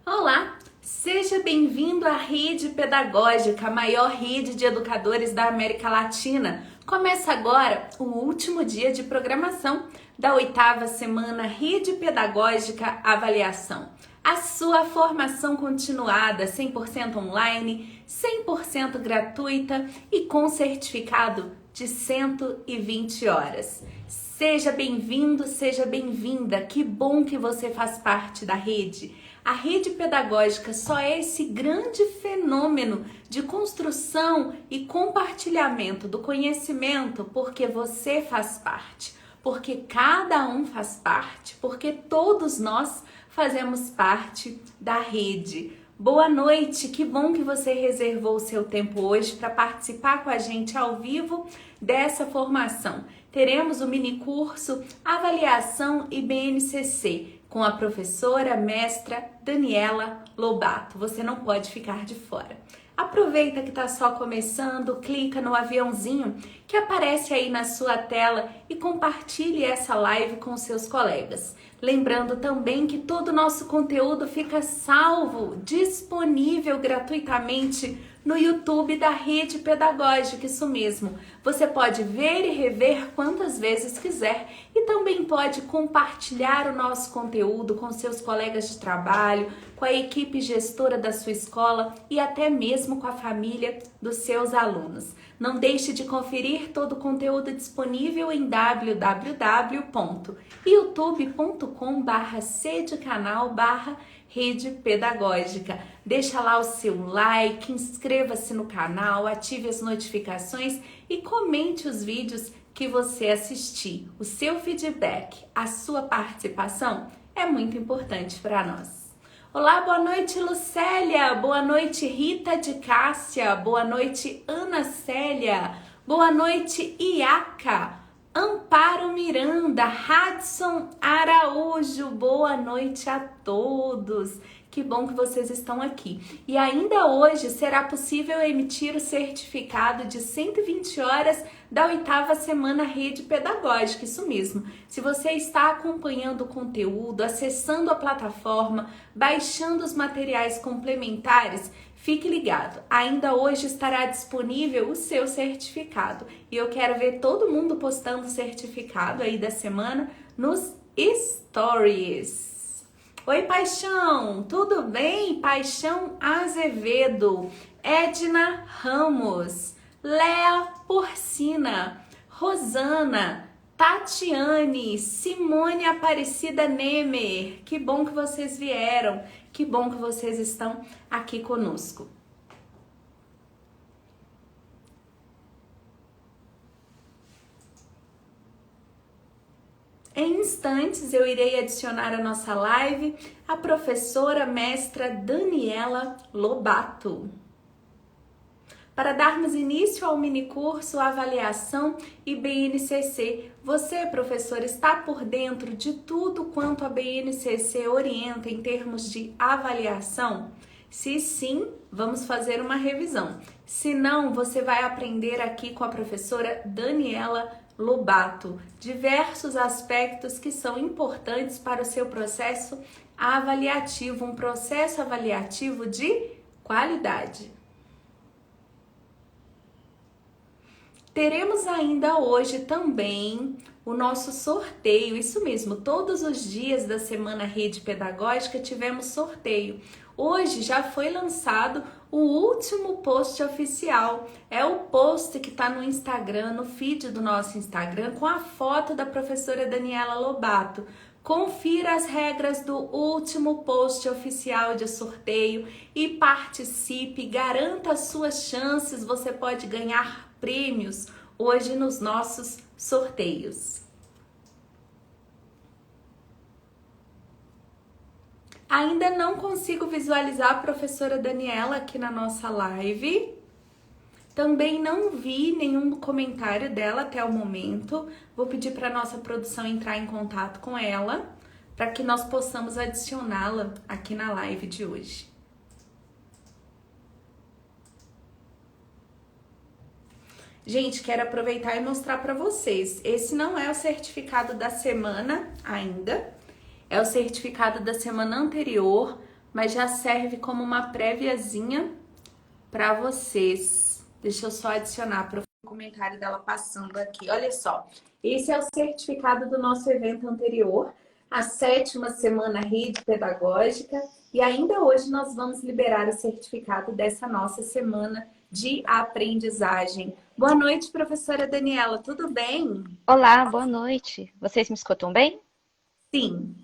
Olá, seja bem-vindo à Rede Pedagógica, a maior rede de educadores da América Latina. Começa agora o último dia de programação da 8ª semana Rede Pedagógica Avaliação. A sua formação continuada, 100% online, 100% gratuita e com certificado de 120 horas. Seja bem-vindo, seja bem-vinda. Que bom que você faz parte da rede. A rede pedagógica só é esse grande fenômeno de construção e compartilhamento do conhecimento porque você faz parte, porque cada um faz parte, porque todos nós fazemos parte da rede. Boa noite, que bom que você reservou o seu tempo hoje para participar com a gente ao vivo dessa formação. Teremos o minicurso Avaliação e BNCC com a professora mestra Daniela Lobato. Você não pode ficar de fora. Aproveita que está só começando, clica no aviãozinho que aparece aí na sua tela e compartilhe essa live com seus colegas. Lembrando também que todo o nosso conteúdo fica salvo, disponível gratuitamente no YouTube da Rede Pedagógica, isso mesmo. Você pode ver e rever quantas vezes quiser e também pode compartilhar o nosso conteúdo com seus colegas de trabalho, com a equipe gestora da sua escola e até mesmo com a família dos seus alunos. Não deixe de conferir todo o conteúdo disponível em www.youtube.com/sedecanal/Rede Pedagógica. Deixa lá o seu like, inscreva-se no canal, ative as notificações e comente os vídeos que você assistir. O seu feedback, a sua participação é muito importante para nós. Olá, boa noite Lucélia, boa noite Rita de Cássia, boa noite Ana Célia, boa noite Iaca, Amparo Miranda, Hudson Araújo, boa noite a todos. Que bom que vocês estão aqui. E ainda hoje será possível emitir o certificado de 120 horas da 8ª semana Rede Pedagógica, isso mesmo. Se você está acompanhando o conteúdo, acessando a plataforma, baixando os materiais complementares, fique ligado. Ainda hoje estará disponível o seu certificado. E eu quero ver todo mundo postando o certificado aí da semana nos stories. Oi, Paixão, tudo bem? Paixão Azevedo, Edna Ramos, Léa Porcina, Rosana, Tatiane, Simone Aparecida Nemer. Que bom que vocês vieram, que bom que vocês estão aqui conosco. Em instantes eu irei adicionar à nossa live a professora mestra Daniela Lobato. Para darmos início ao minicurso Avaliação e BNCC, você, professor, está por dentro de tudo quanto a BNCC orienta em termos de avaliação? Se sim, vamos fazer uma revisão. Se não, você vai aprender aqui com a professora Daniela Lobato diversos aspectos que são importantes para o seu processo avaliativo, um processo avaliativo de qualidade. Teremos ainda hoje também o nosso sorteio, isso mesmo, todos os dias da semana Rede Pedagógica tivemos sorteio. Hoje já foi lançado o último post oficial, é o post que está no Instagram, no feed do nosso Instagram, com a foto da professora Daniela Lobato. Confira as regras do último post oficial de sorteio e participe, garanta as suas chances, você pode ganhar prêmios hoje nos nossos sorteios. Ainda não consigo visualizar a professora Daniela aqui na nossa live. Também não vi nenhum comentário dela até o momento. Vou pedir para a nossa produção entrar em contato com ela para que nós possamos adicioná-la aqui na live de hoje. Gente, quero aproveitar e mostrar para vocês. Esse não é o certificado da semana ainda. É o certificado da semana anterior, mas já serve como uma préviazinha para vocês. Deixa eu só adicionar para o comentário dela passando aqui. Olha só, esse é o certificado do nosso evento anterior, a 7ª semana Rede Pedagógica, e ainda hoje nós vamos liberar o certificado dessa nossa semana de aprendizagem. Boa noite, professora Daniela, tudo bem? Olá, boa noite. Vocês me escutam bem? Sim.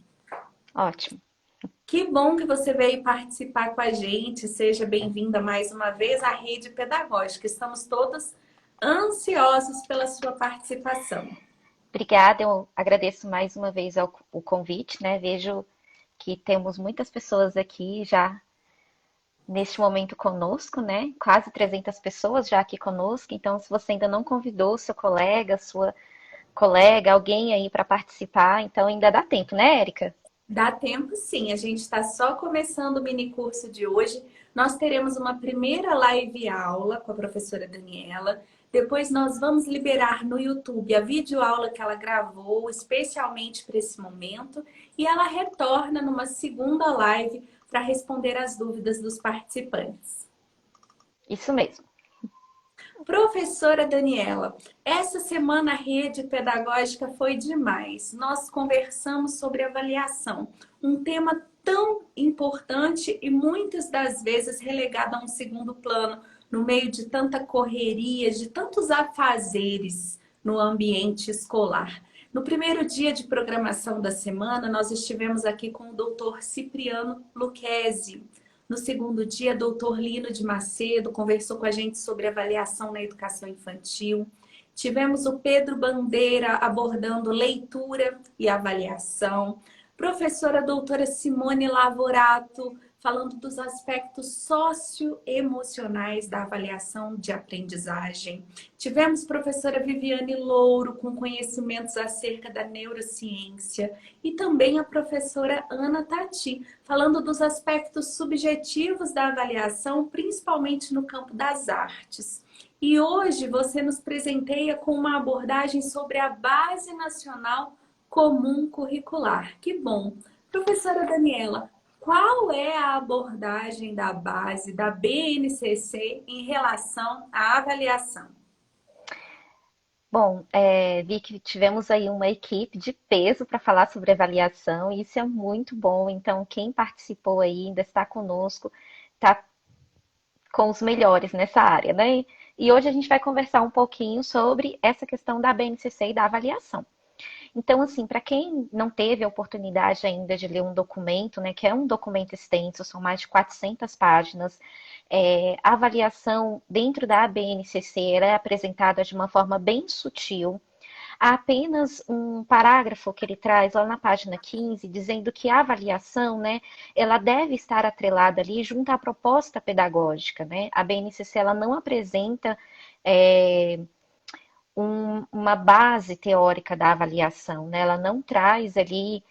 Ótimo. Que bom que você veio participar com a gente. Seja bem-vinda mais uma vez à Rede Pedagógica. Estamos todos ansiosos pela sua participação. Obrigada, eu agradeço mais uma vez o convite, né? Vejo que temos muitas pessoas aqui já neste momento conosco, né? Quase 300 pessoas já aqui conosco. Então, se você ainda não convidou seu colega, sua colega, alguém aí para participar, então ainda dá tempo, né, Érica? Dá tempo sim, a gente está só começando o mini curso de hoje. Nós teremos uma primeira live aula com a professora Daniela. Depois nós vamos liberar no YouTube a videoaula que ela gravou especialmente para esse momento. E ela retorna numa segunda live para responder as dúvidas dos participantes. Isso mesmo. Professora Daniela, essa semana a rede pedagógica foi demais. Nós conversamos sobre avaliação, um tema tão importante e muitas das vezes relegado a um segundo plano, no meio de tanta correria, de tantos afazeres no ambiente escolar. No primeiro dia de programação da semana, nós estivemos aqui com o doutor Cipriano Lucchesi. No segundo dia, doutor Lino de Macedo conversou com a gente sobre avaliação na educação infantil. Tivemos o Pedro Bandeira abordando leitura e avaliação. Professora doutora Simone Lavorato falando dos aspectos socioemocionais da avaliação de aprendizagem. Tivemos professora Viviane Louro com conhecimentos acerca da neurociência e também a professora Ana Tati falando dos aspectos subjetivos da avaliação, principalmente no campo das artes. E hoje você nos presenteia com uma abordagem sobre a Base Nacional Comum Curricular. Que bom! Professora Daniela, qual é a abordagem da base da BNCC em relação à avaliação? Bom, vi que tivemos aí uma equipe de peso para falar sobre avaliação, e isso é muito bom. Então, quem participou aí ainda está conosco, está com os melhores nessa área, né? E hoje a gente vai conversar um pouquinho sobre essa questão da BNCC e da avaliação. Então, assim, para quem não teve a oportunidade ainda de ler um documento, né, que é um documento extenso, são mais de 400 páginas, a avaliação dentro da BNCC é apresentada de uma forma bem sutil. Há apenas um parágrafo que ele traz lá na página 15, dizendo que a avaliação, né, ela deve estar atrelada ali junto à proposta pedagógica, né? A BNCC, ela não apresenta uma base teórica da avaliação, né? Ela não traz ali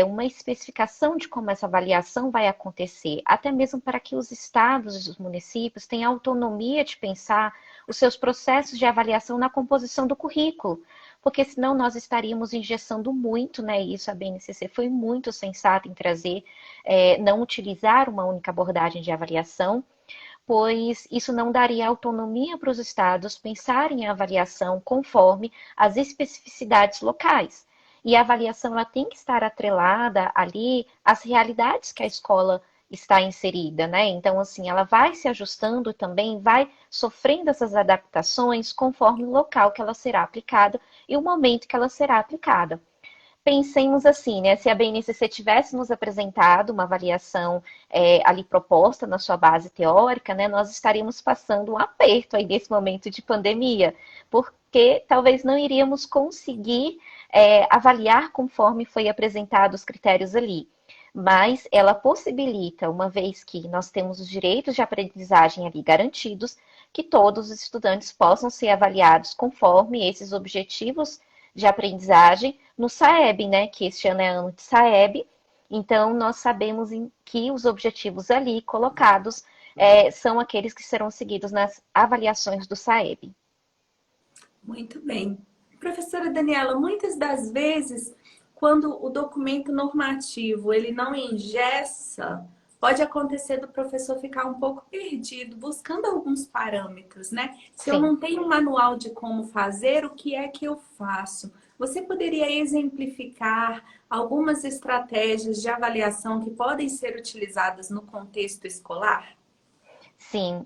uma especificação de como essa avaliação vai acontecer, até mesmo para que os estados e os municípios tenham autonomia de pensar os seus processos de avaliação na composição do currículo, porque senão nós estaríamos engessando muito, né? Isso a BNCC foi muito sensata em trazer, não utilizar uma única abordagem de avaliação, pois isso não daria autonomia para os estados pensarem em avaliação conforme as especificidades locais. E a avaliação ela tem que estar atrelada ali às realidades que a escola está inserida, né? Então, assim, ela vai se ajustando também, vai sofrendo essas adaptações conforme o local que ela será aplicada e o momento que ela será aplicada. Pensemos assim, né? Se a BNCC tivesse nos apresentado uma avaliação ali proposta na sua base teórica, né? Nós estaríamos passando um aperto aí nesse momento de pandemia, porque talvez não iríamos conseguir avaliar conforme foi apresentado os critérios ali. Mas ela possibilita, uma vez que nós temos os direitos de aprendizagem ali garantidos, que todos os estudantes possam ser avaliados conforme esses objetivos de aprendizagem no SAEB, né? Que este ano é ano de SAEB. Então, nós sabemos que os objetivos ali colocados são aqueles que serão seguidos nas avaliações do SAEB. Muito bem. Professora Daniela, muitas das vezes, quando o documento normativo ele não engessa, pode acontecer do professor ficar um pouco perdido, buscando alguns parâmetros, né? Se eu Sim. não tenho um manual de como fazer, o que é que eu faço? Você poderia exemplificar algumas estratégias de avaliação que podem ser utilizadas no contexto escolar? Sim,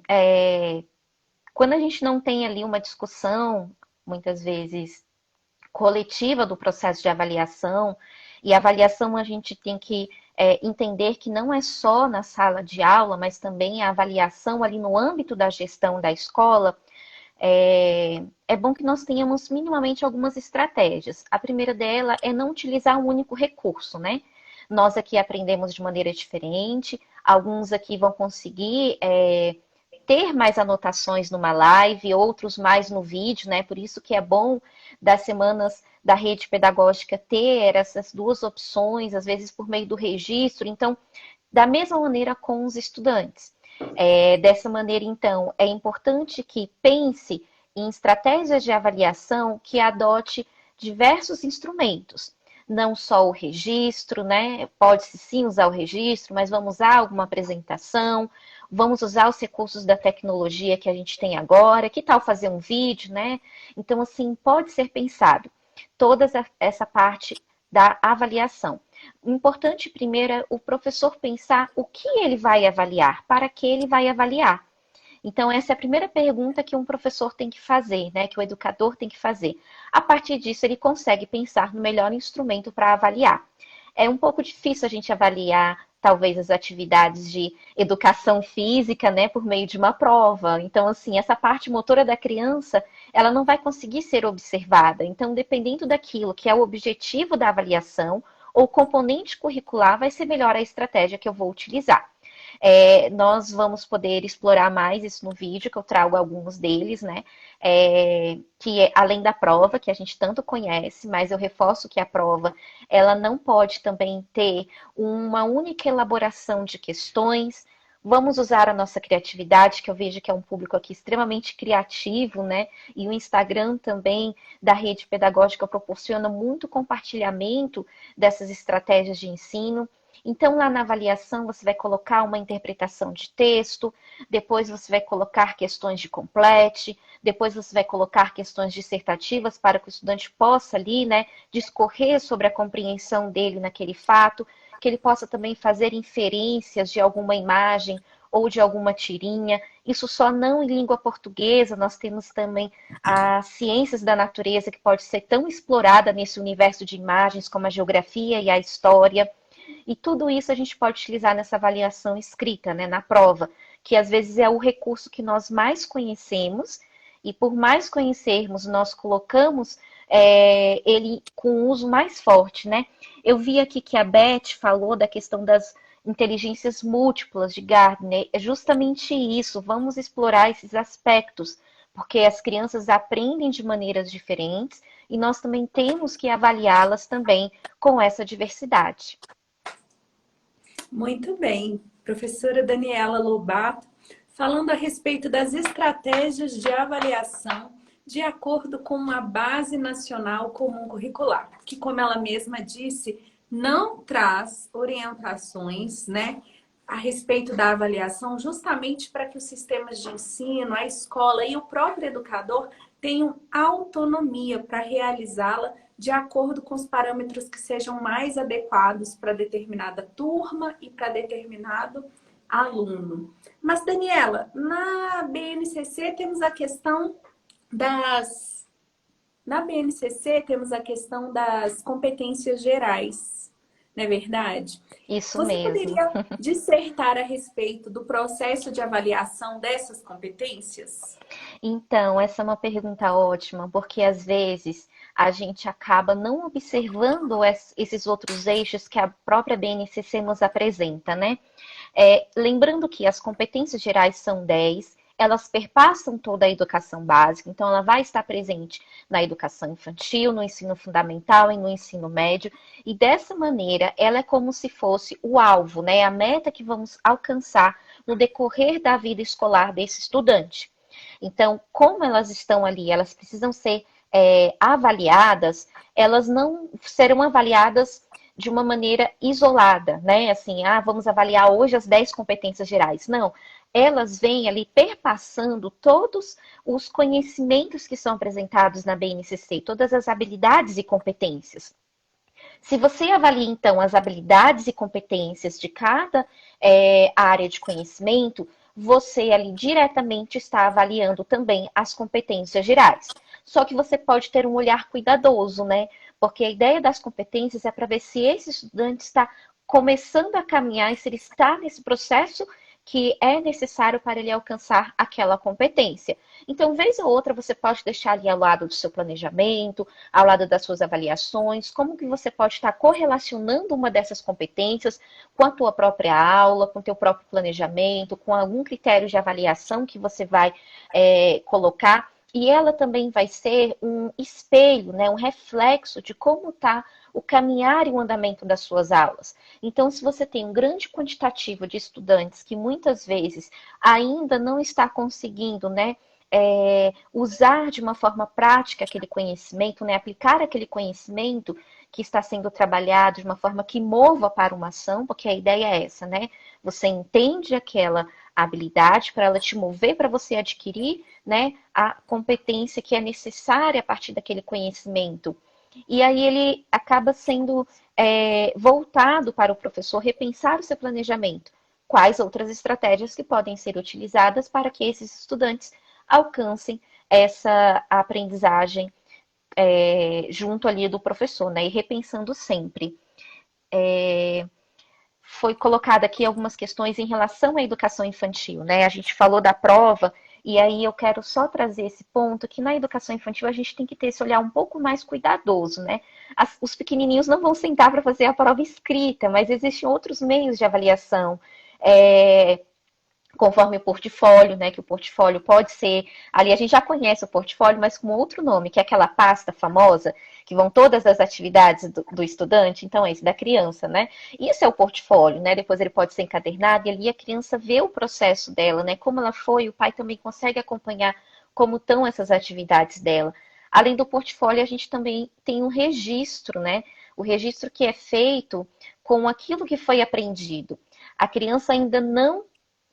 quando a gente não tem ali uma discussão, muitas vezes coletiva do processo de avaliação, e avaliação a gente tem que entender que não é só na sala de aula, mas também a avaliação ali no âmbito da gestão da escola. É bom que nós tenhamos minimamente algumas estratégias. A primeira dela é não utilizar um único recurso, né? Nós aqui aprendemos de maneira diferente, alguns aqui vão conseguir ter mais anotações numa live, outros mais no vídeo, né? Por isso que é bom das semanas da rede pedagógica ter essas duas opções, às vezes por meio do registro. Então, da mesma maneira com os estudantes. Dessa maneira, então, é importante que pense em estratégias de avaliação que adote diversos instrumentos. Não só o registro, né? Pode-se sim usar o registro, mas vamos usar alguma apresentação, vamos usar os recursos da tecnologia que a gente tem agora, que tal fazer um vídeo, né? Então, assim, pode ser pensado toda essa parte da avaliação. O importante primeiro é o professor pensar o que ele vai avaliar, para que ele vai avaliar. Então, essa é a primeira pergunta que um professor tem que fazer, né? Que o educador tem que fazer. A partir disso, ele consegue pensar no melhor instrumento para avaliar. É um pouco difícil a gente avaliar, talvez, as atividades de educação física, né, por meio de uma prova. Então, assim, essa parte motora da criança, ela não vai conseguir ser observada. Então, dependendo daquilo que é o objetivo da avaliação, ou componente curricular, vai ser melhor a estratégia que eu vou utilizar. Nós vamos poder explorar mais isso no vídeo, que eu trago alguns deles, né? Que é além da prova, que a gente tanto conhece, mas eu reforço que a prova, ela não pode também ter uma única elaboração de questões. Vamos usar a nossa criatividade, que eu vejo que é um público aqui extremamente criativo, né? E o Instagram também da rede pedagógica proporciona muito compartilhamento dessas estratégias de ensino. Então, lá na avaliação, você vai colocar uma interpretação de texto, depois você vai colocar questões de complete, depois você vai colocar questões dissertativas para que o estudante possa ali, né, discorrer sobre a compreensão dele naquele fato, que ele possa também fazer inferências de alguma imagem ou de alguma tirinha. Isso só não em língua portuguesa, nós temos também as ciências da natureza, que pode ser tão explorada nesse universo de imagens, como a geografia e a história. E tudo isso a gente pode utilizar nessa avaliação escrita, né, na prova, que às vezes é o recurso que nós mais conhecemos, e por mais conhecermos, nós colocamos ele com uso mais forte, né? Eu vi aqui que a Beth falou da questão das inteligências múltiplas de Gardner. É justamente isso, vamos explorar esses aspectos, porque as crianças aprendem de maneiras diferentes e nós também temos que avaliá-las também com essa diversidade. Muito bem, professora Daniela Lobato, falando a respeito das estratégias de avaliação de acordo com uma base nacional comum curricular, que, como ela mesma disse, não traz orientações, né, a respeito da avaliação, justamente para que os sistemas de ensino, a escola e o próprio educador tenham autonomia para realizá-la de acordo com os parâmetros que sejam mais adequados para determinada turma e para determinado aluno. Mas, Daniela, na BNCC temos a questão das... Na BNCC temos a questão das competências gerais, não é verdade? Isso Você mesmo. poderia dissertar a respeito do processo de avaliação dessas competências? Então, essa é uma pergunta ótima, porque às vezes a gente acaba não observando esses outros eixos que a própria BNCC nos apresenta, né? Lembrando que as competências gerais são 10, elas perpassam toda a educação básica, então ela vai estar presente na educação infantil, no ensino fundamental e no ensino médio, e dessa maneira ela é como se fosse o alvo, né? A meta que vamos alcançar no decorrer da vida escolar desse estudante. Então, como elas estão ali, elas precisam ser avaliadas, elas não serão avaliadas de uma maneira isolada, né? Assim, vamos avaliar hoje as 10 competências gerais. Não, elas vêm ali perpassando todos os conhecimentos que são apresentados na BNCC, todas as habilidades e competências. Se você avalia, então, as habilidades e competências de cada área de conhecimento, você ali diretamente está avaliando também as competências gerais. Só que você pode ter um olhar cuidadoso, né? Porque a ideia das competências é para ver se esse estudante está começando a caminhar e se ele está nesse processo que é necessário para ele alcançar aquela competência. Então, vez ou outra, você pode deixar ali ao lado do seu planejamento, ao lado das suas avaliações, como que você pode estar correlacionando uma dessas competências com a tua própria aula, com o teu próprio planejamento, com algum critério de avaliação que você vai colocar. E ela também vai ser um espelho, né, um reflexo de como está o caminhar e o andamento das suas aulas. Então, se você tem um grande quantitativo de estudantes que muitas vezes ainda não está conseguindo, né, usar de uma forma prática aquele conhecimento, né, aplicar aquele conhecimento que está sendo trabalhado de uma forma que mova para uma ação, porque a ideia é essa, né? Você entende aquela habilidade para ela te mover para você adquirir, né, a competência que é necessária a partir daquele conhecimento. E aí ele acaba sendo voltado para o professor repensar o seu planejamento. Quais outras estratégias que podem ser utilizadas para que esses estudantes alcancem essa aprendizagem junto ali do professor, né? E repensando sempre. Foi colocado aqui algumas questões em relação à educação infantil, né? A gente falou da prova, e aí eu quero só trazer esse ponto que na educação infantil a gente tem que ter esse olhar um pouco mais cuidadoso, né? Os pequenininhos não vão sentar para fazer a prova escrita, mas existem outros meios de avaliação. Conforme o portfólio, né? Que o portfólio pode ser. Ali a gente já conhece o portfólio, mas com outro nome, que é aquela pasta famosa, que vão todas as atividades do estudante, então esse da criança, né? Isso é o portfólio, né? Depois ele pode ser encadernado e ali a criança vê o processo dela, né? Como ela foi, o pai também consegue acompanhar como estão essas atividades dela. Além do portfólio, a gente também tem um registro, né? O registro que é feito com aquilo que foi aprendido. A criança ainda não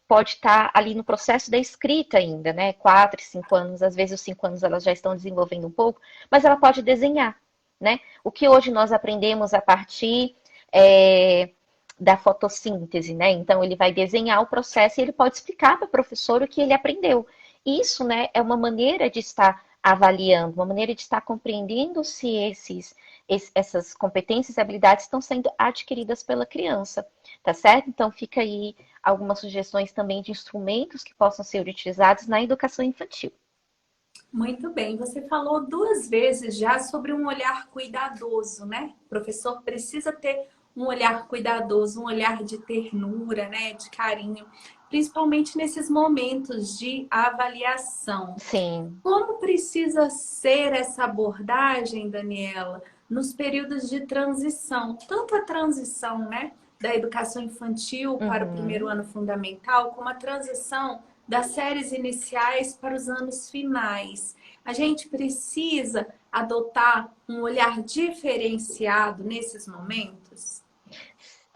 pode estar ali no processo da escrita ainda, né? 4, 5 anos, às vezes os 5 anos elas já estão desenvolvendo um pouco, mas ela pode desenhar, né? O que hoje nós aprendemos a partir da fotossíntese, né? Então ele vai desenhar o processo e ele pode explicar para o professor o que ele aprendeu. Isso, né, é uma maneira de estar avaliando, uma maneira de estar compreendendo se essas competências e habilidades estão sendo adquiridas pela criança, tá certo? Então fica aí algumas sugestões também de instrumentos que possam ser utilizados na educação infantil. Muito bem, você falou 2 vezes já sobre um olhar cuidadoso, né? O professor precisa ter um olhar cuidadoso, um olhar de ternura, né? De carinho, principalmente nesses momentos de avaliação. Sim. Como precisa ser essa abordagem, Daniela, nos períodos de transição? Tanto a transição, né, da educação infantil para o primeiro ano fundamental, como a transição das séries iniciais para os anos finais. A gente precisa adotar um olhar diferenciado nesses momentos?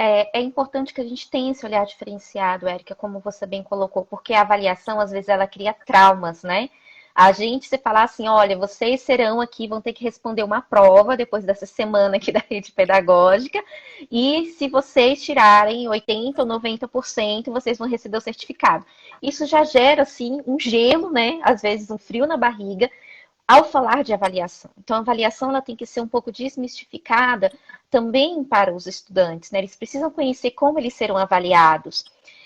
É importante que a gente tenha esse olhar diferenciado, Érica, como você bem colocou, porque a avaliação, às vezes, ela cria traumas, né? A gente, se falar assim, olha, vocês serão aqui, vão ter que responder uma prova depois dessa semana aqui da rede pedagógica, e se vocês tirarem 80% ou 90%, vocês vão receber o certificado. Isso já gera, assim, um gelo, né? Às vezes um frio na barriga, ao falar de avaliação. Então, a avaliação ela tem que ser um pouco desmistificada também para os estudantes, né? Eles precisam conhecer como eles serão avaliados.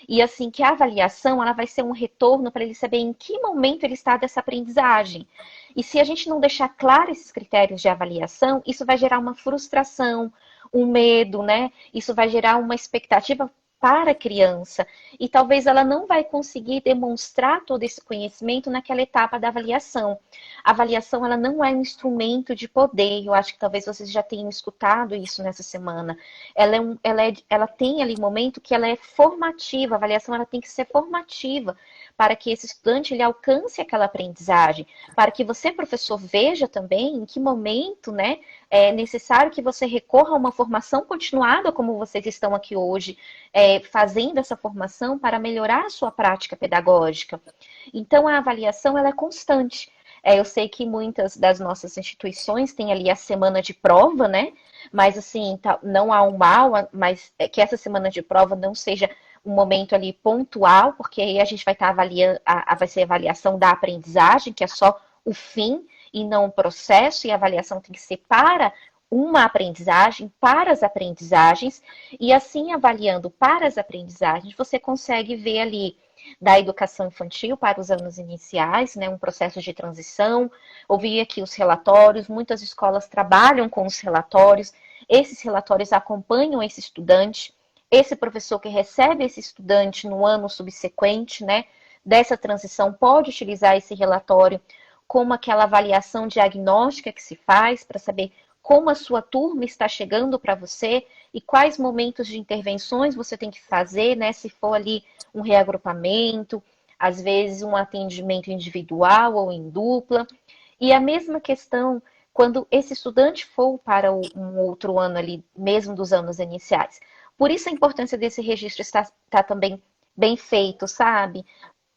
E assim, que a avaliação ela vai ser um retorno para ele saber em que momento ele está dessa aprendizagem. E se a gente não deixar claro esses critérios de avaliação, isso vai gerar uma frustração, um medo, né? Isso vai gerar uma expectativa para a criança e talvez ela não vai conseguir demonstrar todo esse conhecimento naquela etapa da avaliação. A avaliação ela não é um instrumento de poder, eu acho que talvez vocês já tenham escutado isso nessa semana. Ela tem ali um momento que ela é formativa, a avaliação ela tem que ser formativa para que esse estudante ele alcance aquela aprendizagem, para que você, professor, veja também em que momento, né, é necessário que você recorra a uma formação continuada, como vocês estão aqui hoje, fazendo essa formação para melhorar a sua prática pedagógica. Então, a avaliação ela é constante. Eu sei que muitas das nossas instituições têm ali a semana de prova, né? Mas assim, não há um mal, mas que essa semana de prova não seja um momento ali pontual, porque aí a gente vai estar avaliando, vai ser a avaliação da aprendizagem, que é só o fim e não o processo, e a avaliação tem que ser para uma aprendizagem, para as aprendizagens, e assim avaliando para as aprendizagens, você consegue ver ali da educação infantil para os anos iniciais, né, um processo de transição. Ouvi aqui os relatórios, muitas escolas trabalham com os relatórios, esses relatórios acompanham esse estudante, esse professor que recebe esse estudante no ano subsequente, né, dessa transição, pode utilizar esse relatório como aquela avaliação diagnóstica que se faz para saber como a sua turma está chegando para você e quais momentos de intervenções você tem que fazer, né? Se for ali um reagrupamento, às vezes um atendimento individual ou em dupla. E a mesma questão quando esse estudante for para um outro ano ali, mesmo dos anos iniciais. Por isso a importância desse registro está também bem feito, sabe?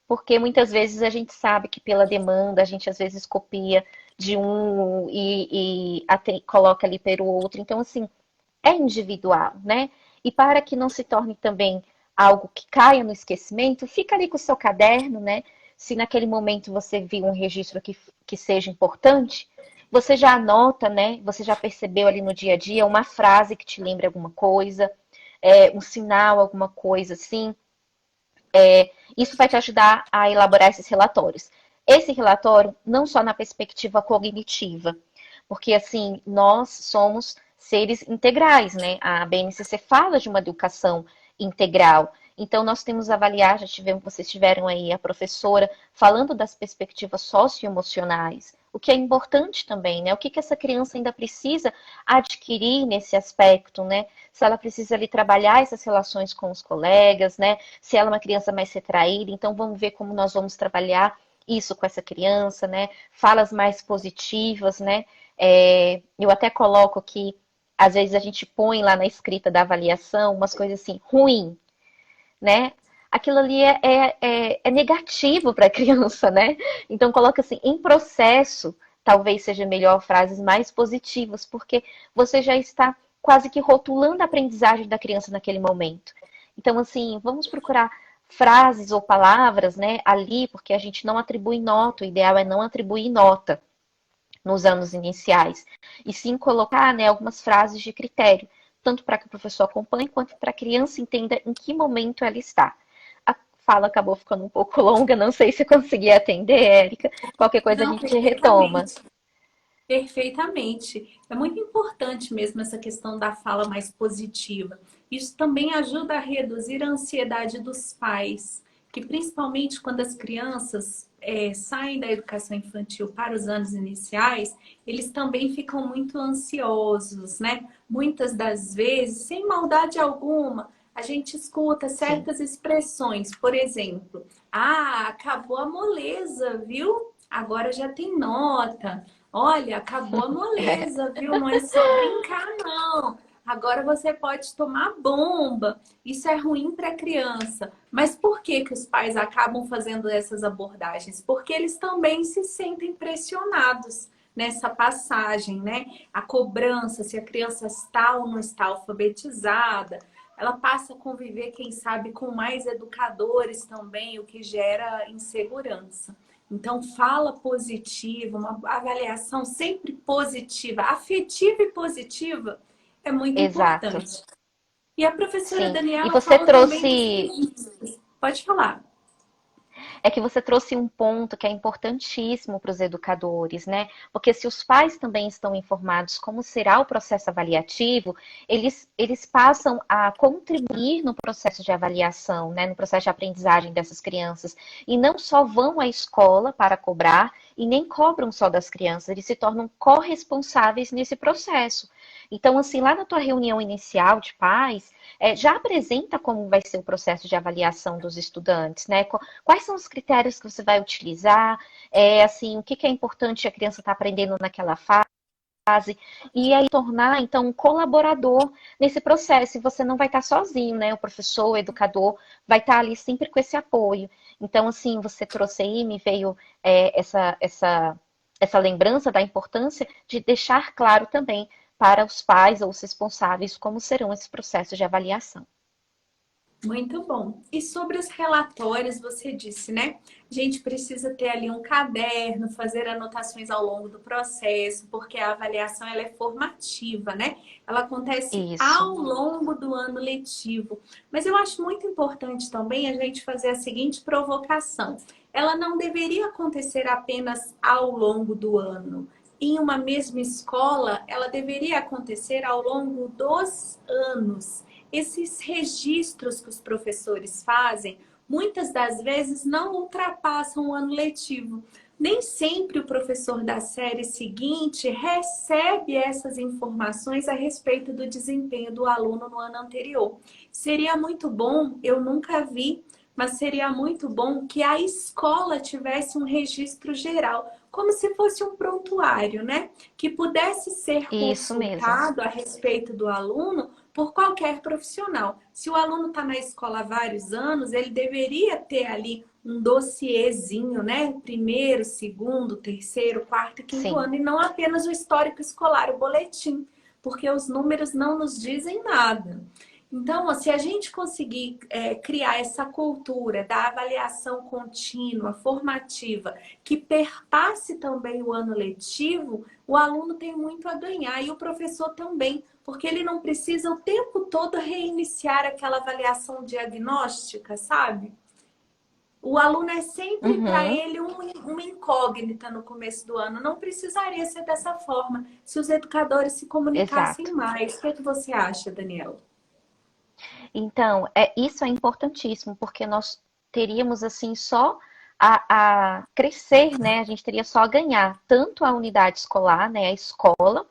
Porque muitas vezes a gente sabe que pela demanda a gente às vezes copia de um e coloca ali para o outro. Então, assim, é individual, né? E para que não se torne também algo que caia no esquecimento, fica ali com o seu caderno, né? Se naquele momento você viu um registro que seja importante, você já anota, né? Você já percebeu ali no dia a dia uma frase que te lembre alguma coisa, um sinal, alguma coisa assim. Isso vai te ajudar a elaborar esses relatórios. Esse relatório, não só na perspectiva cognitiva, porque assim, nós somos seres integrais, né? A BNCC fala de uma educação integral. Então, nós temos avaliar, vocês tiveram aí a professora falando das perspectivas socioemocionais, o que é importante também, né? O que essa criança ainda precisa adquirir nesse aspecto, né? Se ela precisa ali trabalhar essas relações com os colegas, né? Se ela é uma criança mais retraída, então vamos ver como nós vamos trabalhar isso com essa criança, né? Falas mais positivas, né? Eu até coloco que às vezes a gente põe lá na escrita da avaliação umas coisas assim, ruim, né? Aquilo ali é negativo para a criança, né? Então coloca assim, em processo, talvez seja melhor frases mais positivas, porque você já está quase que rotulando a aprendizagem da criança naquele momento. Então, assim, vamos procurar frases ou palavras, né, ali, porque a gente não atribui nota, o ideal é não atribuir nota nos anos iniciais, e sim colocar, né, algumas frases de critério, tanto para que o professor acompanhe, quanto para a criança entenda em que momento ela está. A fala acabou ficando um pouco longa, não sei se eu consegui atender, Érica. Qualquer coisa a Não, gente retoma. perfeitamente. Perfeitamente. É muito importante mesmo essa questão da fala mais positiva. Isso também ajuda a reduzir a ansiedade dos pais, que principalmente quando as crianças saem da educação infantil para os anos iniciais, eles também ficam muito ansiosos, né? Muitas das vezes, sem maldade alguma, a gente escuta Sim. certas expressões, por exemplo, acabou a moleza, viu? Agora já tem nota. Olha, acabou a moleza, viu? Não é só brincar, não. Agora você pode tomar bomba. Isso é ruim para a criança. Mas por que que os pais acabam fazendo essas abordagens? Porque eles também se sentem pressionados nessa passagem, né? A cobrança, se a criança está ou não está alfabetizada. Ela passa a conviver, quem sabe, com mais educadores também, o que gera insegurança. Então, fala positiva, uma avaliação sempre positiva, afetiva e positiva é muito Exato. importante. E a professora Sim. E Daniela você falou também dos trouxe limites. Pode falar. é que você trouxe um ponto que é importantíssimo para os educadores, né? Porque se os pais também estão informados como será o processo avaliativo, eles passam a contribuir no processo de avaliação, né? No processo de aprendizagem dessas crianças. E não só vão à escola para cobrar, e nem cobram só das crianças, eles se tornam corresponsáveis nesse processo. Então, assim, lá na tua reunião inicial de pais, já apresenta como vai ser o processo de avaliação dos estudantes, né? Quais são os critérios que você vai utilizar? Assim, o que é importante a criança estar aprendendo naquela fase? e aí tornar, então, um colaborador nesse processo. E você não vai estar sozinho, né? O professor, o educador, vai estar ali sempre com esse apoio. Então, assim, você trouxe aí, me veio essa lembrança da importância de deixar claro também para os pais ou os responsáveis como serão esses processos de avaliação. Muito bom. E sobre os relatórios, você disse, né? A gente precisa ter ali um caderno, fazer anotações ao longo do processo, porque a avaliação ela é formativa, né? Ela acontece Isso, ao longo do ano letivo. Mas eu acho muito importante também a gente fazer a seguinte provocação. Ela não deveria acontecer apenas ao longo do ano. Em uma mesma escola, ela deveria acontecer ao longo dos anos. Esses registros que os professores fazem, muitas das vezes não ultrapassam o ano letivo. Nem sempre o professor da série seguinte recebe essas informações a respeito do desempenho do aluno no ano anterior. Seria muito bom, eu nunca vi, mas seria muito bom que a escola tivesse um registro geral, como se fosse um prontuário, né? Que pudesse ser isso mesmo. consultado a respeito do aluno por qualquer profissional. Se o aluno está na escola há vários anos, ele deveria ter ali um dossiezinho, né? Primeiro, segundo, terceiro, quarto e quinto Sim. ano, e não apenas o histórico escolar, o boletim, porque os números não nos dizem nada. Então, se a gente conseguir criar essa cultura da avaliação contínua, formativa, que perpasse também o ano letivo, o aluno tem muito a ganhar e o professor também, porque ele não precisa o tempo todo reiniciar aquela avaliação diagnóstica, sabe? O aluno é sempre para Uhum, ele uma incógnita no começo do ano. Não precisaria ser dessa forma se os educadores se comunicassem exato. mais. O que é que você acha, Daniela? Então, isso é importantíssimo, porque nós teríamos assim só a crescer, né? A gente teria só a ganhar, tanto a unidade escolar, né, a escola,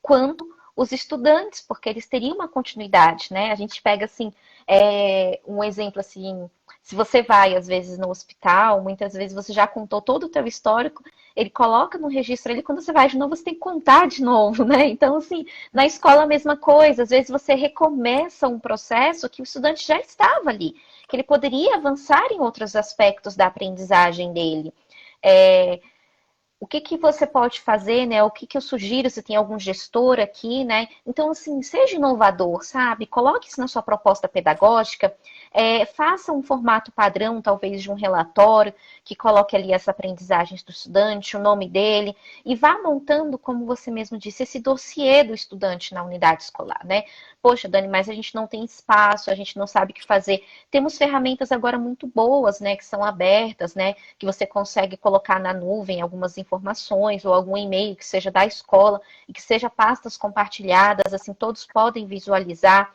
quanto os estudantes, porque eles teriam uma continuidade, né? A gente pega assim, um exemplo assim, se você vai às vezes no hospital, muitas vezes você já contou todo o teu histórico, ele coloca no registro ali, quando você vai de novo, você tem que contar de novo, né? Então, assim, na escola a mesma coisa, às vezes você recomeça um processo que o estudante já estava ali, que ele poderia avançar em outros aspectos da aprendizagem dele. É, o que que você pode fazer, né? O que que eu sugiro, se tem algum gestor aqui, né? Então, assim, seja inovador, sabe? Coloque isso na sua proposta pedagógica, faça um formato padrão, talvez de um relatório, que coloque ali as aprendizagens do estudante, o nome dele, e vá montando, como você mesmo disse, esse dossiê do estudante na unidade escolar, né? Poxa, Dani, mas a gente não tem espaço, a gente não sabe o que fazer. Temos ferramentas agora muito boas, né? Que são abertas, né? Que você consegue colocar na nuvem algumas informações ou algum e-mail que seja da escola e que seja pastas compartilhadas, assim todos podem visualizar,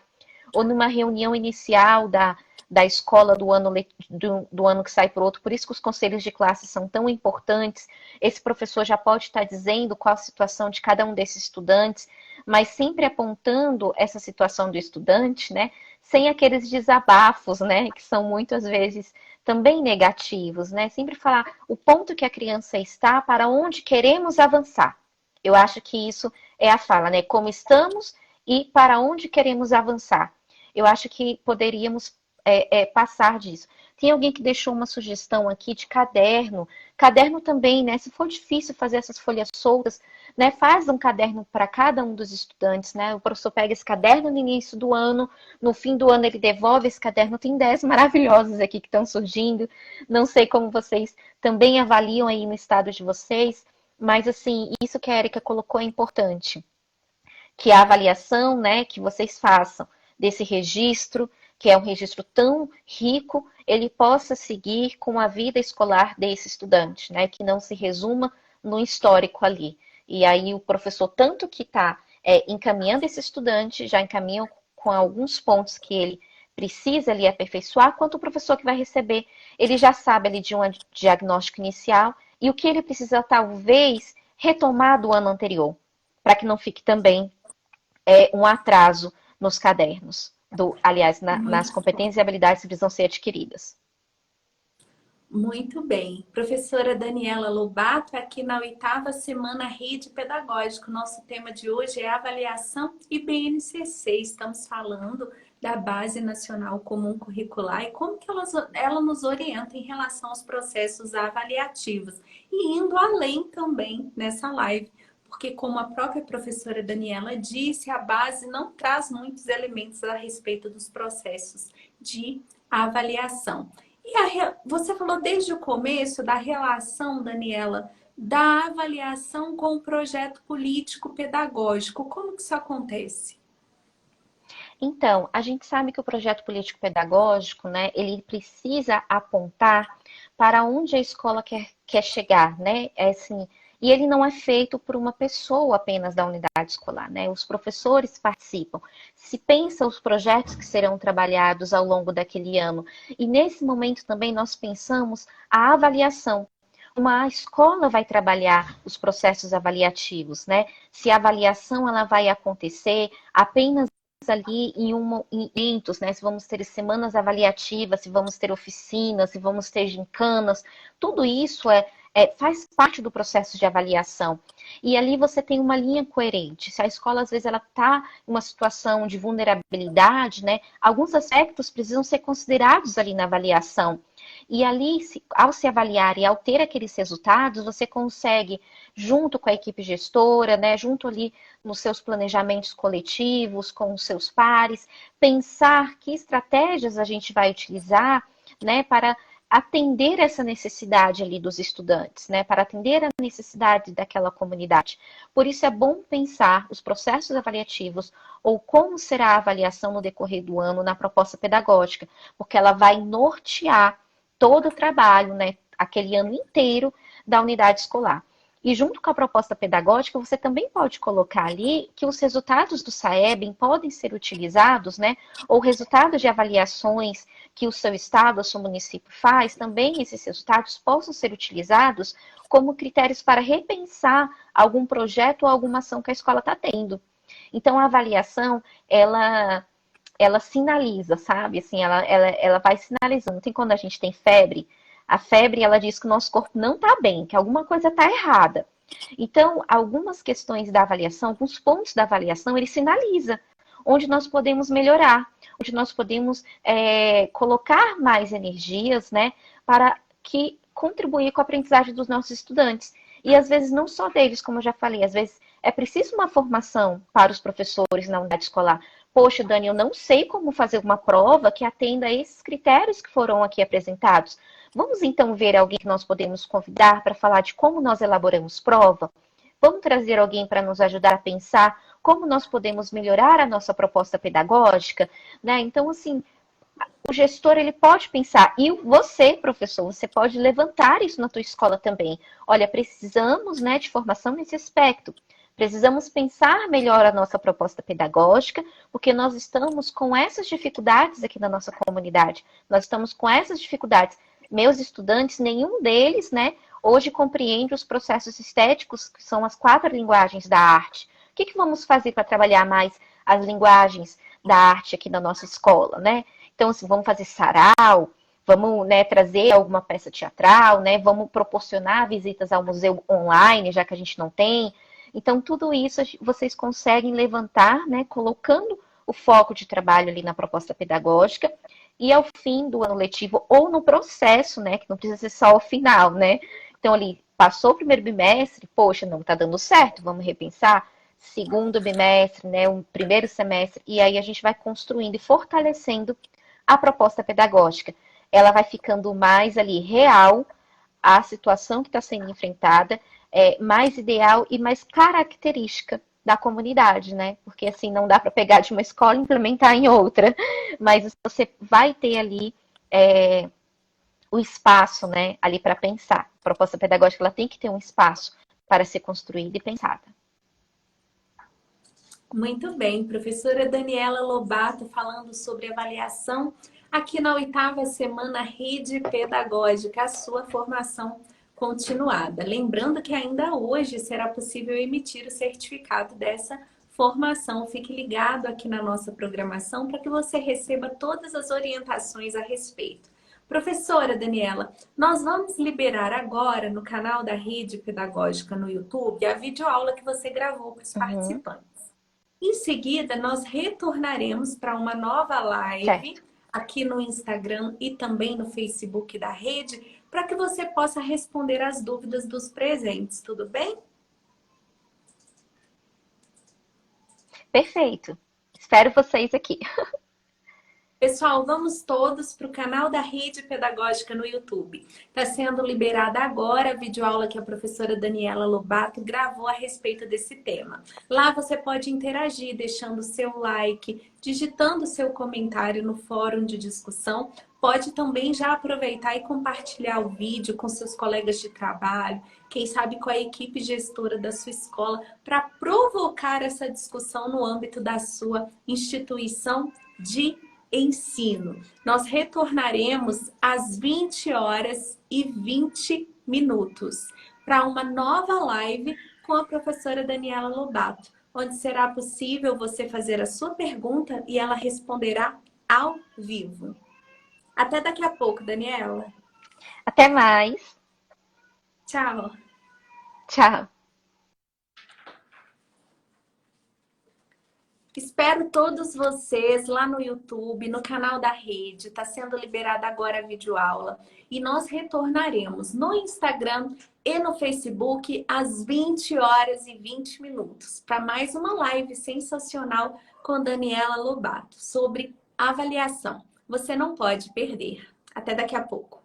ou numa reunião inicial da escola do ano que sai para o outro. Por isso que os conselhos de classe são tão importantes. Esse professor já pode estar dizendo qual a situação de cada um desses estudantes, mas sempre apontando essa situação do estudante, né? Sem aqueles desabafos, né? Que são muitas vezes também negativos, né? Sempre falar o ponto que a criança está, para onde queremos avançar. Eu acho que isso é a fala, né? Como estamos e para onde queremos avançar. Eu acho que poderíamos passar disso. Tem alguém que deixou uma sugestão aqui de caderno. Caderno também, né? Se for difícil fazer essas folhas soltas, né? Faz um caderno para cada um dos estudantes, né? O professor pega esse caderno no início do ano, no fim do ano ele devolve esse caderno. Tem ideias maravilhosas aqui que estão surgindo. Não sei como vocês também avaliam aí no estado de vocês, mas assim, isso que a Erika colocou é importante, que a avaliação, né, que vocês façam desse registro, que é um registro tão rico, ele possa seguir com a vida escolar desse estudante, né, que não se resuma no histórico ali. E aí o professor, tanto que está encaminhando esse estudante, já encaminha com alguns pontos que ele precisa ali aperfeiçoar, quanto o professor que vai receber, ele já sabe ali de um diagnóstico inicial e o que ele precisa talvez retomar do ano anterior, para que não fique também um atraso nos cadernos, aliás, nas Muito bom. competências e habilidades que precisam ser adquiridas. Muito bem. Professora Daniela Lobato, aqui na oitava semana Rede Pedagógica. O nosso tema de hoje é avaliação e BNCC. Estamos falando da Base Nacional Comum Curricular e como que ela nos orienta em relação aos processos avaliativos. E indo além também nessa live, porque como a própria professora Daniela disse, a base não traz muitos elementos a respeito dos processos de avaliação. Você falou desde o começo da relação, Daniela, da avaliação com o projeto político pedagógico. Como que isso acontece? Então, a gente sabe que o projeto político-pedagógico, né, ele precisa apontar para onde a escola quer chegar, né? É assim, e ele não é feito por uma pessoa apenas da unidade escolar, né? Os professores participam. Se pensa os projetos que serão trabalhados ao longo daquele ano. E nesse momento também nós pensamos a avaliação. Uma escola vai trabalhar os processos avaliativos, né? Se a avaliação ela vai acontecer apenas ali em eventos, né? Se vamos ter semanas avaliativas, se vamos ter oficinas, se vamos ter gincanas, tudo isso faz parte do processo de avaliação. E ali você tem uma linha coerente. Se a escola, às vezes, ela está em uma situação de vulnerabilidade, né? Alguns aspectos precisam ser considerados ali na avaliação. E ali, ao se avaliar e ao ter aqueles resultados, você consegue, junto com a equipe gestora, né, junto ali nos seus planejamentos coletivos, com os seus pares, pensar que estratégias a gente vai utilizar, né, para atender essa necessidade ali dos estudantes, né, para atender a necessidade daquela comunidade. Por isso é bom pensar os processos avaliativos ou como será a avaliação no decorrer do ano na proposta pedagógica, porque ela vai nortear todo o trabalho, né, aquele ano inteiro da unidade escolar. E junto com a proposta pedagógica, você também pode colocar ali que os resultados do SAEB podem ser utilizados, né, ou resultados de avaliações que o seu estado, o seu município faz, também esses resultados possam ser utilizados como critérios para repensar algum projeto ou alguma ação que a escola está tendo. Então, a avaliação, ela sinaliza, sabe? Assim, ela vai sinalizando. Tem quando a gente tem febre, a febre, ela diz que o nosso corpo não está bem, que alguma coisa está errada. Então, algumas questões da avaliação, alguns pontos da avaliação, ele sinaliza onde nós podemos melhorar, onde nós podemos colocar mais energias, né, para que contribuir com a aprendizagem dos nossos estudantes. E às vezes não só deles, como eu já falei, às vezes é preciso uma formação para os professores na unidade escolar. Poxa, Dani, eu não sei como fazer uma prova que atenda a esses critérios que foram aqui apresentados. Vamos então ver alguém que nós podemos convidar para falar de como nós elaboramos prova? Vamos trazer alguém para nos ajudar a pensar como nós podemos melhorar a nossa proposta pedagógica, né? Então, assim, o gestor ele pode pensar, e você, professor, você pode levantar isso na tua escola também. Olha, precisamos, né, de formação nesse aspecto. Precisamos pensar melhor a nossa proposta pedagógica, porque nós estamos com essas dificuldades aqui na nossa comunidade. Nós estamos com essas dificuldades. Meus estudantes, nenhum deles, né, hoje compreende os processos estéticos, que são as 4 linguagens da arte. O que vamos fazer para trabalhar mais as linguagens da arte aqui na nossa escola, né? Então, assim, vamos fazer sarau, vamos, né, trazer alguma peça teatral, né? Vamos proporcionar visitas ao museu online, já que a gente não tem. Então, tudo isso vocês conseguem levantar, né, colocando o foco de trabalho ali na proposta pedagógica e ao fim do ano letivo ou no processo, né, que não precisa ser só o final, né? Então, ali, passou o primeiro bimestre, poxa, não está dando certo, vamos repensar. Segundo bimestre, né, um primeiro semestre, e aí a gente vai construindo e fortalecendo a proposta pedagógica. Ela vai ficando mais ali real à situação que está sendo enfrentada, mais ideal e mais característica da comunidade, né? Porque assim não dá para pegar de uma escola e implementar em outra, mas você vai ter ali o espaço, né, ali para pensar. A proposta pedagógica ela tem que ter um espaço para ser construída e pensada. Muito bem, professora Daniela Lobato falando sobre avaliação aqui na oitava semana Rede Pedagógica, a sua formação continuada. Lembrando que ainda hoje será possível emitir o certificado dessa formação. Fique ligado aqui na nossa programação para que você receba todas as orientações a respeito. Professora Daniela, nós vamos liberar agora no canal da Rede Pedagógica no YouTube a videoaula que você gravou para os Uhum, participantes. Em seguida, nós retornaremos para uma nova live certo. aqui no Instagram e também no Facebook da rede, para que você possa responder as dúvidas dos presentes, tudo bem? Perfeito. Espero vocês aqui. Pessoal, vamos todos para o canal da Rede Pedagógica no YouTube. Está sendo liberada agora a videoaula que a professora Daniela Lobato gravou a respeito desse tema. Lá você pode interagir, deixando seu like, digitando seu comentário no fórum de discussão. Pode também já aproveitar e compartilhar o vídeo com seus colegas de trabalho, quem sabe com a equipe gestora da sua escola, para provocar essa discussão no âmbito da sua instituição de ensino. Nós retornaremos às 20 horas e 20 minutos para uma nova live com a professora Daniela Lobato, onde será possível você fazer a sua pergunta e ela responderá ao vivo. Até daqui a pouco, Daniela. Até mais. Tchau. Tchau. Espero todos vocês lá no YouTube, no canal da rede. Está sendo liberada agora a videoaula. E nós retornaremos no Instagram e no Facebook às 20 horas e 20 minutos para mais uma live sensacional com Daniela Lobato sobre avaliação. Você não pode perder. Até daqui a pouco.